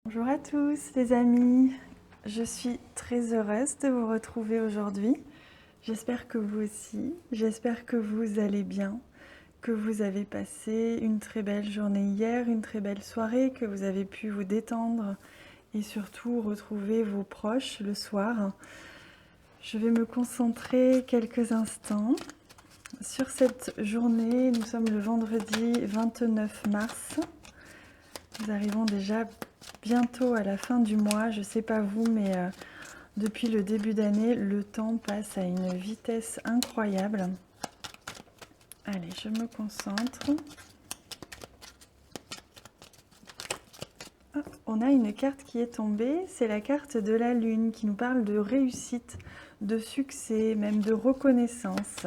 Bonjour à tous les amis, je suis très heureuse de vous retrouver aujourd'hui. J'espère que vous aussi, j'espère que vous allez bien, que vous avez passé une très belle journée hier, une très belle soirée, que vous avez pu vous détendre et surtout retrouver vos proches le soir. Je vais me concentrer quelques instants sur cette journée. Nous sommes le vendredi 29 mars. Nous arrivons déjà bientôt à la fin du mois. Je ne sais pas vous, mais depuis le début d'année, le temps passe à une vitesse incroyable. Allez, je me concentre. Ah, on a une carte qui est tombée, c'est la carte de la Lune qui nous parle de réussite, de succès, même de reconnaissance.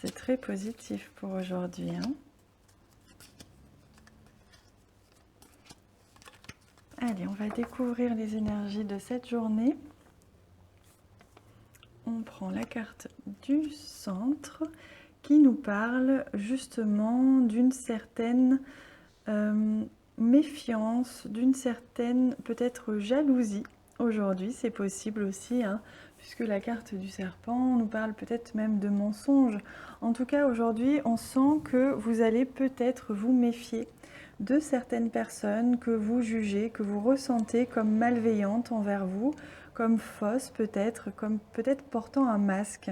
C'est très positif pour aujourd'hui, hein. Allez, on va découvrir les énergies de cette journée. On prend la carte du centre qui nous parle justement d'une certaine méfiance, d'une certaine peut-être jalousie. Aujourd'hui, c'est possible aussi, hein, puisque la carte du serpent nous parle peut-être même de mensonges. En tout cas, aujourd'hui, on sent que vous allez peut-être vous méfier de certaines personnes que vous jugez, que vous ressentez comme malveillantes envers vous, comme fausses peut-être, comme peut-être portant un masque.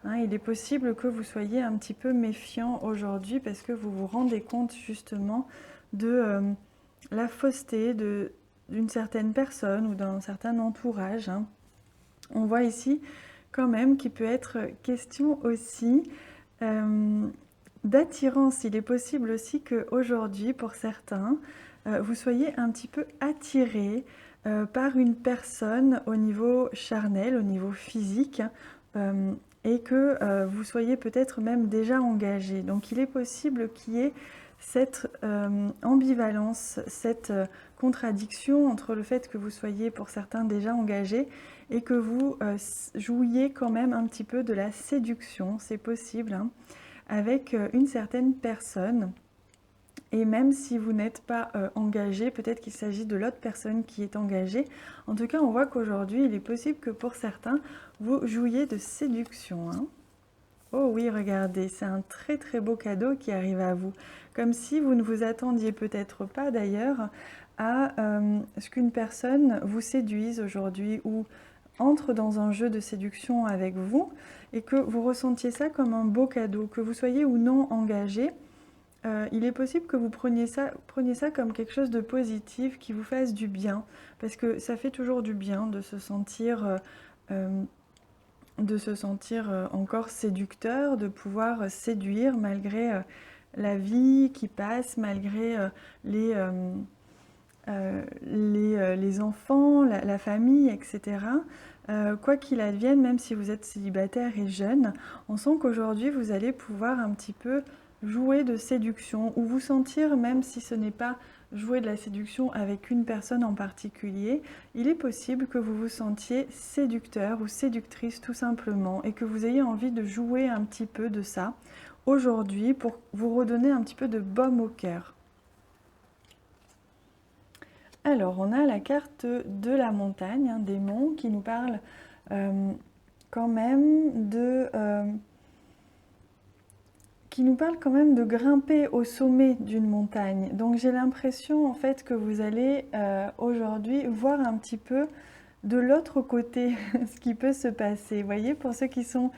Hein, il est possible que vous soyez un petit peu méfiant aujourd'hui parce que vous vous rendez compte justement de la fausseté d'une certaine personne ou d'un certain entourage, hein. On voit ici quand même qu'il peut être question aussi d'attirance. Il est possible aussi qu'aujourd'hui, pour certains, vous soyez un petit peu attiré par une personne au niveau charnel, au niveau physique, et que vous soyez peut-être même déjà engagé. Donc il est possible qu'il y ait cette ambivalence, cette contradiction entre le fait que vous soyez pour certains déjà engagés et que vous jouiez quand même un petit peu de la séduction, c'est possible, hein, avec une certaine personne. Et même si vous n'êtes pas engagé, peut-être qu'il s'agit de l'autre personne qui est engagée. En tout cas, on voit qu'aujourd'hui, il est possible que pour certains, vous jouiez de séduction, hein. Oh oui, regardez, c'est un très très beau cadeau qui arrive à vous. Comme si vous ne vous attendiez peut-être pas d'ailleurs à ce qu'une personne vous séduise aujourd'hui ou entre dans un jeu de séduction avec vous et que vous ressentiez ça comme un beau cadeau, que vous soyez ou non engagé. Il est possible que vous preniez ça comme quelque chose de positif, qui vous fasse du bien, parce que ça fait toujours du bien de se sentir encore séducteur, de pouvoir séduire malgré la vie qui passe, malgré les enfants, la famille, etc. Quoi qu'il advienne, même si vous êtes célibataire et jeune, on sent qu'aujourd'hui vous allez pouvoir un petit peu jouer de séduction ou vous sentir, même si ce n'est pas jouer de la séduction avec une personne en particulier, il est possible que vous vous sentiez séducteur ou séductrice tout simplement et que vous ayez envie de jouer un petit peu de ça aujourd'hui pour vous redonner un petit peu de baume au cœur. Alors, on a la carte de la montagne, hein, des monts, qui nous parle quand même de grimper au sommet d'une montagne. Donc j'ai l'impression en fait que vous allez aujourd'hui voir un petit peu de l'autre côté ce qui peut se passer. Vous voyez, pour ceux qui sont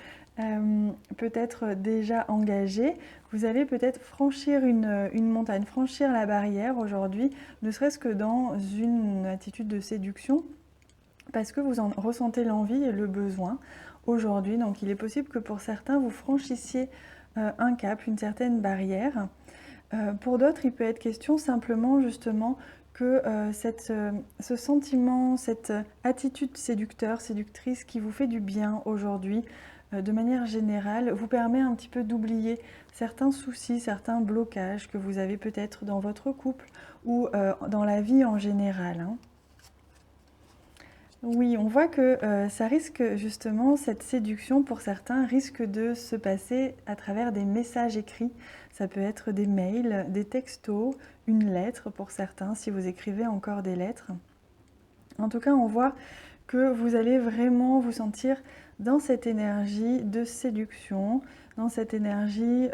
peut-être déjà engagés, vous allez peut-être franchir une montagne, franchir la barrière aujourd'hui, ne serait-ce que dans une attitude de séduction, parce que vous en ressentez l'envie et le besoin aujourd'hui. Donc il est possible que pour certains, vous franchissiez un cap, une certaine barrière. Pour d'autres, il peut être question simplement justement que ce sentiment, cette attitude séducteur, séductrice qui vous fait du bien aujourd'hui, de manière générale, vous permet un petit peu d'oublier certains soucis, certains blocages que vous avez peut-être dans votre couple ou dans la vie en général, hein. Oui, on voit que ça risque justement, cette séduction pour certains risque de se passer à travers des messages écrits. Ça peut être des mails, des textos, une lettre pour certains, si vous écrivez encore des lettres. En tout cas, on voit que vous allez vraiment vous sentir dans cette énergie de séduction, dans cette énergie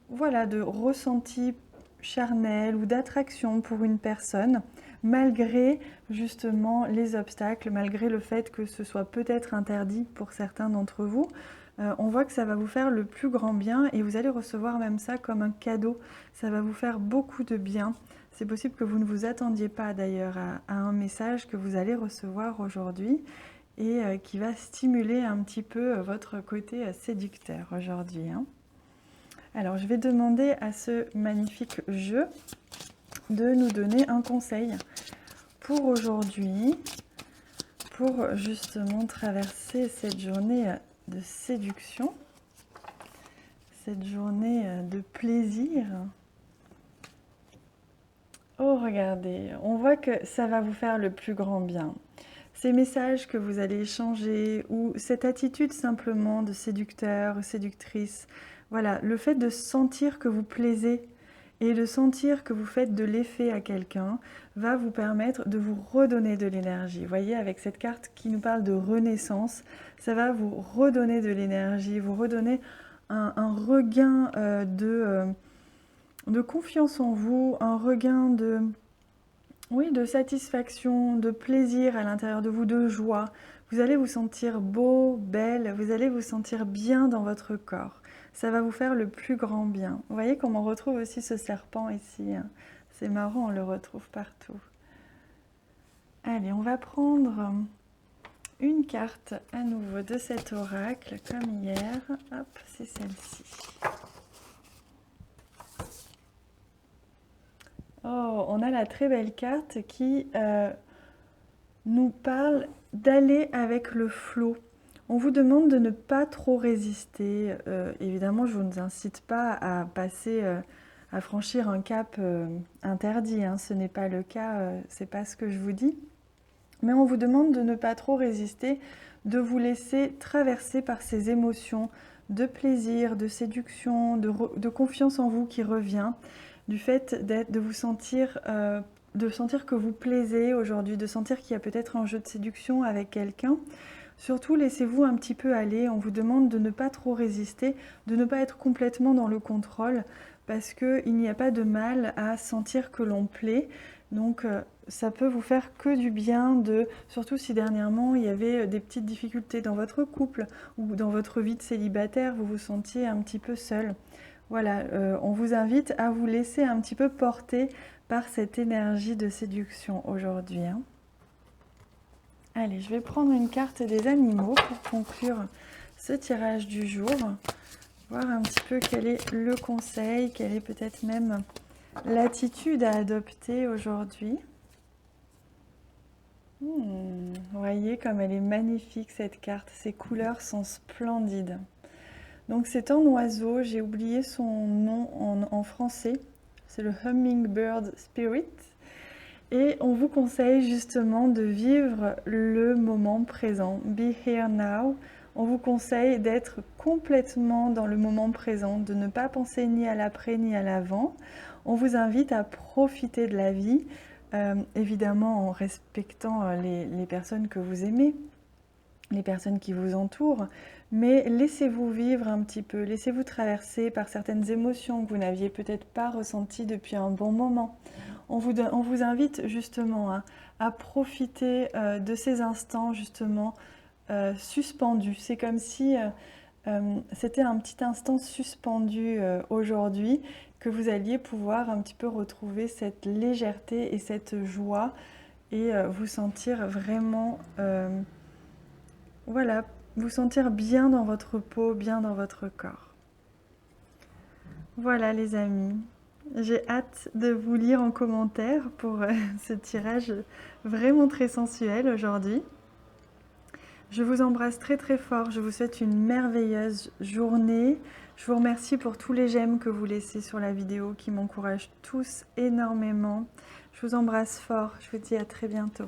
voilà, de ressenti charnel ou d'attraction pour une personne, malgré justement les obstacles, malgré le fait que ce soit peut-être interdit pour certains d'entre vous. On voit que ça va vous faire le plus grand bien et vous allez recevoir même ça comme un cadeau. Ça va vous faire beaucoup de bien. C'est possible que vous ne vous attendiez pas d'ailleurs à un message que vous allez recevoir aujourd'hui et qui va stimuler un petit peu votre côté séducteur aujourd'hui, hein. Alors, je vais demander à ce magnifique jeu de nous donner un conseil pour aujourd'hui, pour justement traverser cette journée de séduction, cette journée de plaisir. Oh, regardez, on voit que ça va vous faire le plus grand bien. Ces messages que vous allez échanger ou cette attitude simplement de séducteur, séductrice, voilà, le fait de sentir que vous plaisez et de sentir que vous faites de l'effet à quelqu'un va vous permettre de vous redonner de l'énergie. Vous voyez, avec cette carte qui nous parle de renaissance, ça va vous redonner de l'énergie, vous redonner un regain de confiance en vous, un regain oui, de satisfaction, de plaisir à l'intérieur de vous, de joie. Vous allez vous sentir beau, belle, vous allez vous sentir bien dans votre corps. Ça va vous faire le plus grand bien. Vous voyez comme on retrouve aussi ce serpent ici, hein. C'est marrant, on le retrouve partout. Allez, on va prendre une carte à nouveau de cet oracle, comme hier. Hop, c'est celle-ci. Oh, on a la très belle carte qui nous parle d'aller avec le flot. On vous demande de ne pas trop résister. Évidemment, je ne vous incite pas à passer, à franchir un cap interdit, hein. Ce n'est pas le cas, c'est pas ce que je vous dis. Mais on vous demande de ne pas trop résister, de vous laisser traverser par ces émotions de plaisir, de séduction, de confiance en vous qui revient, du fait de vous sentir, de sentir que vous plaisez aujourd'hui, de sentir qu'il y a peut-être un jeu de séduction avec quelqu'un. Surtout, laissez-vous un petit peu aller. On vous demande de ne pas trop résister, de ne pas être complètement dans le contrôle, parce qu'il n'y a pas de mal à sentir que l'on plaît. Donc, ça peut vous faire que du bien, surtout si dernièrement il y avait des petites difficultés dans votre couple ou dans votre vie de célibataire, vous vous sentiez un petit peu seul. Voilà, on vous invite à vous laisser un petit peu porter par cette énergie de séduction aujourd'hui, hein. Allez, je vais prendre une carte des animaux pour conclure ce tirage du jour. Voir un petit peu quel est le conseil, quelle est peut-être même l'attitude à adopter aujourd'hui. Vous voyez comme elle est magnifique cette carte, ses couleurs sont splendides. Donc c'est un oiseau, j'ai oublié son nom en français, c'est le Hummingbird Spirit. Et on vous conseille justement de vivre le moment présent, be here now. On vous conseille d'être complètement dans le moment présent, de ne pas penser ni à l'après ni à l'avant. On vous invite à profiter de la vie, évidemment en respectant les personnes que vous aimez, les personnes qui vous entourent, mais laissez-vous vivre un petit peu, laissez-vous traverser par certaines émotions que vous n'aviez peut-être pas ressenties depuis un bon moment. On vous invite justement à profiter de ces instants justement suspendus. C'est comme si c'était un petit instant suspendu aujourd'hui, que vous alliez pouvoir un petit peu retrouver cette légèreté et cette joie et vous sentir vraiment, voilà, vous sentir bien dans votre peau, bien dans votre corps. Voilà les amis. J'ai hâte de vous lire en commentaire pour ce tirage vraiment très sensuel aujourd'hui. Je vous embrasse très très fort, je vous souhaite une merveilleuse journée. Je vous remercie pour tous les j'aime que vous laissez sur la vidéo qui m'encouragent tous énormément. Je vous embrasse fort, je vous dis à très bientôt.